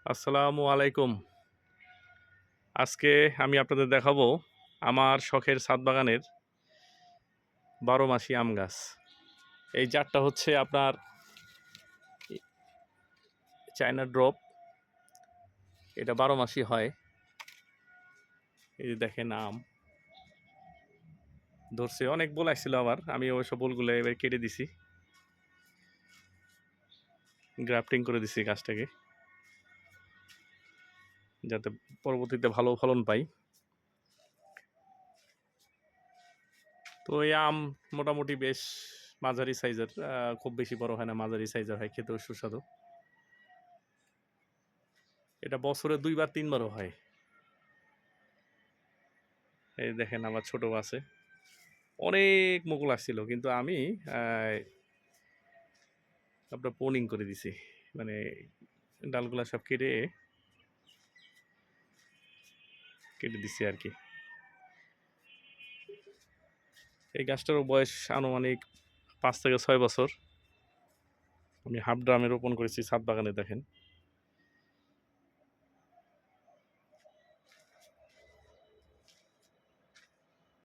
আসসালামু আলাইকুম। আজকে আমি আপনাদের দেখাবো আমার শখের ছাদ বাগানের ১২ মাসি আম গাছ। এই জাতটা হচ্ছে আপনার চায়না ড্রপ। এটা ১২ মাসই হয়। এই যে দেখেন আম ধরছে, অনেক বোল আসছিল আমার। আমি ওইসব বোলগুলো এবার কেটে দিছি, গ্রাফটিং করে দিছি গাছটাকে, যাতে পরবর্তীতে ভালো ফলন পাই। তো এই আম মোটামুটি বেশ মাঝারি সাইজের, খুব বেশি বড় হয় না, মাঝারি সাইজের হয়, খেতেও সুস্বাদু। এটা বছরে ২ বার ৩ বারও হয়। এই দেখেন আমার ছোট আছে, অনেক মুকুল আসছিল, কিন্তু আমি আপনার পোনিং করে দিছি, মানে ডালগুলা সব কেটে কেটে দিছি আর কি। এই গাছটারও বয়স আনুমানিক ৫ থেকে ৬ বছর। আমি হাফ ড্রামে রোপণ করেছি ছাদ বাগানে, দেখেন।